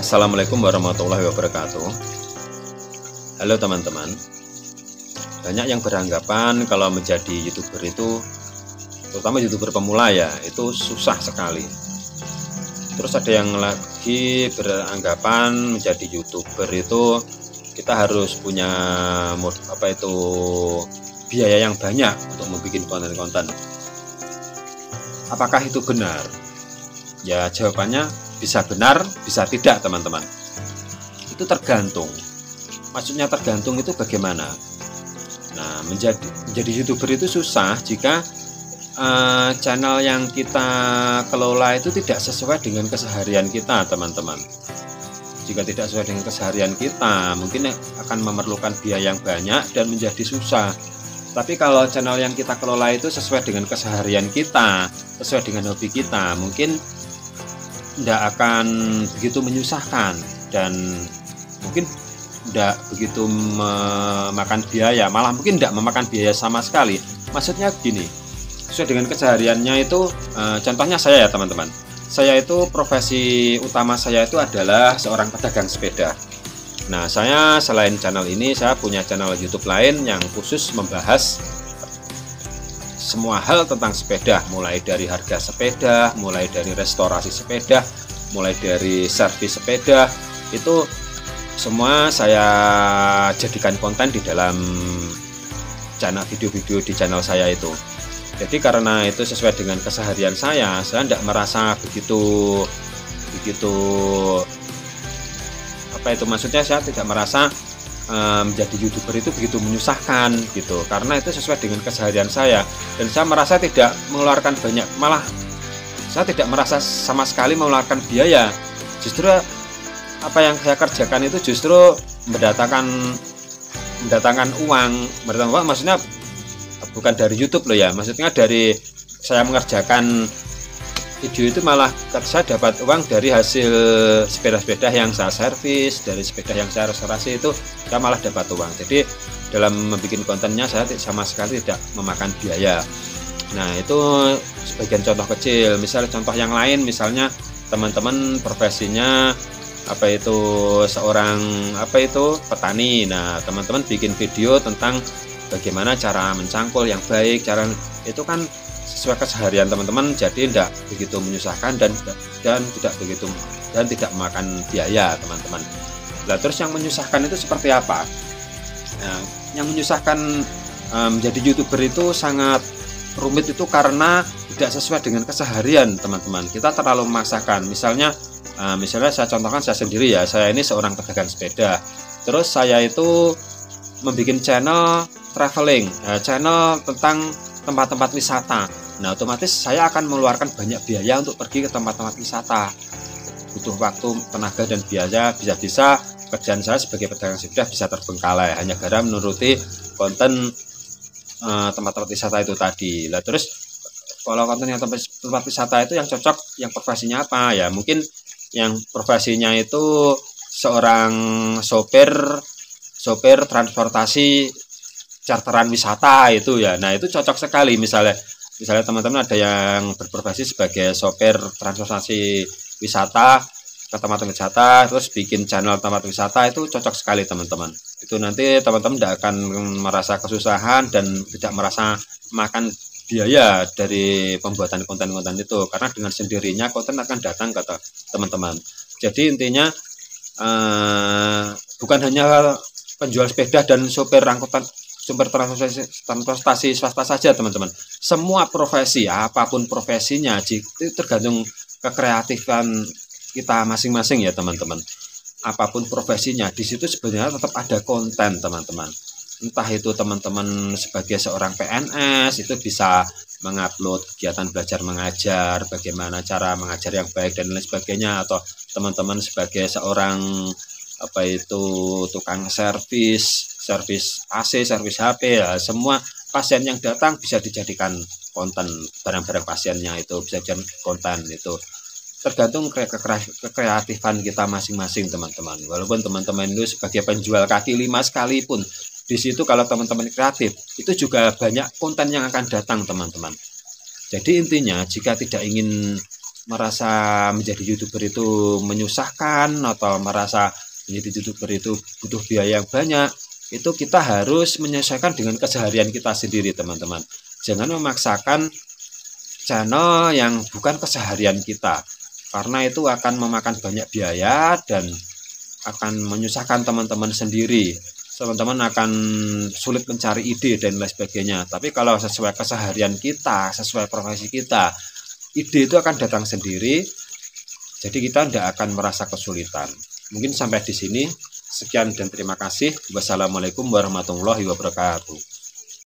Assalamualaikum warahmatullahi wabarakatuh. Halo teman-teman. Banyak yang beranggapan kalau menjadi YouTuber itu, terutama YouTuber pemula ya, itu susah sekali. Terus ada yang lagi beranggapan menjadi YouTuber itu kita harus punya biaya yang banyak untuk membuat konten-konten. Apakah itu benar? Ya, jawabannya bisa benar, bisa tidak teman-teman. Itu tergantung. Maksudnya tergantung itu bagaimana? Nah, menjadi YouTuber itu susah jika channel yang kita kelola itu tidak sesuai dengan keseharian kita, teman-teman. Jika tidak sesuai dengan keseharian kita, mungkin akan memerlukan biaya yang banyak dan menjadi susah. Tapi kalau channel yang kita kelola itu sesuai dengan keseharian kita, sesuai dengan hobi kita, mungkin tidak akan begitu menyusahkan dan mungkin tidak begitu memakan biaya, malah mungkin tidak memakan biaya sama sekali. Maksudnya gini, sesuai dengan kesehariannya itu, contohnya saya ya teman-teman, saya itu profesi utama saya itu adalah seorang pedagang sepeda. Nah, saya selain channel ini, saya punya channel YouTube lain yang khusus membahas semua hal tentang sepeda, mulai dari harga sepeda, mulai dari restorasi sepeda, mulai dari servis sepeda, itu semua saya jadikan konten di dalam channel video-video di channel saya itu. Jadi karena itu sesuai dengan keseharian saya tidak merasa begitu maksudnya saya tidak merasa menjadi YouTuber itu begitu menyusahkan gitu, karena itu sesuai dengan keseharian saya dan saya merasa tidak mengeluarkan banyak, malah saya tidak merasa sama sekali mengeluarkan biaya. Justru apa yang saya kerjakan itu justru mendatangkan uang, maksudnya bukan dari YouTube loh ya, maksudnya dari saya mengerjakan video itu malah saya dapat uang dari hasil sepeda-sepeda yang saya servis, dari sepeda yang saya restorasi itu saya malah dapat uang. Jadi dalam membuat kontennya saya sama sekali tidak memakan biaya. Nah, itu sebagian contoh kecil. Misal contoh yang lain, misalnya teman-teman profesinya seorang petani. Nah, teman-teman bikin video tentang bagaimana cara mencangkul yang baik, cara itu kan sesuai keseharian teman-teman, jadi tidak begitu menyusahkan dan tidak memakan biaya teman-teman. Nah, terus yang menyusahkan itu seperti apa? Nah, yang menyusahkan menjadi YouTuber itu sangat rumit itu karena tidak sesuai dengan keseharian teman-teman. Kita terlalu memaksakan. Misalnya saya contohkan saya sendiri ya, saya ini seorang pedagang sepeda. Terus saya itu membuat channel traveling, channel tentang tempat-tempat wisata. Nah, otomatis saya akan mengeluarkan banyak biaya untuk pergi ke tempat-tempat wisata. Butuh waktu, tenaga, dan biaya. Bisa-bisa kerjaan saya sebagai pedagang sepeda bisa terbengkalai hanya gara menuruti konten tempat-tempat wisata itu tadi. Nah, terus kalau konten yang tempat wisata itu yang cocok, yang profesinya apa ya? Mungkin yang profesinya itu seorang sopir transportasi charteran wisata itu ya. Nah, itu cocok sekali. Misalnya teman-teman ada yang berprofesi sebagai sopir transportasi wisata ke tempat wisata, terus bikin channel tempat wisata, itu cocok sekali teman-teman. Itu nanti teman-teman tidak akan merasa kesusahan dan tidak merasa makan biaya dari pembuatan konten-konten itu, karena dengan sendirinya konten akan datang ke teman-teman. Jadi intinya bukan hanya penjual sepeda dan sopir transportasi swasta saja teman-teman. Semua profesi, apapun profesinya, itu tergantung kekreatifan kita masing-masing ya teman-teman. Apapun profesinya, di situ sebenarnya tetap ada konten teman-teman. Entah itu teman-teman sebagai seorang PNS itu bisa mengupload kegiatan belajar mengajar, bagaimana cara mengajar yang baik dan lain sebagainya, atau teman-teman sebagai seorang tukang servis AC, servis HP ya, semua pasien yang datang bisa dijadikan konten, barang-barang pasiennya itu bisa jadi konten. Itu tergantung kekreatifan kita masing-masing teman-teman. Walaupun teman-teman itu sebagai penjual kaki lima sekalipun, di situ kalau teman-teman kreatif itu juga banyak konten yang akan datang teman-teman. Jadi intinya jika tidak ingin merasa menjadi YouTuber itu menyusahkan atau merasa menjadi YouTuber itu butuh biaya yang banyak, itu kita harus menyesuaikan dengan keseharian kita sendiri, teman-teman. Jangan memaksakan channel yang bukan keseharian kita, karena itu akan memakan banyak biaya dan akan menyusahkan teman-teman sendiri. Teman-teman akan sulit mencari ide dan lain sebagainya. Tapi kalau sesuai keseharian kita, sesuai profesi kita, ide itu akan datang sendiri, jadi kita tidak akan merasa kesulitan. Mungkin sampai di sini. Sekian dan terima kasih. Wassalamualaikum warahmatullahi wabarakatuh.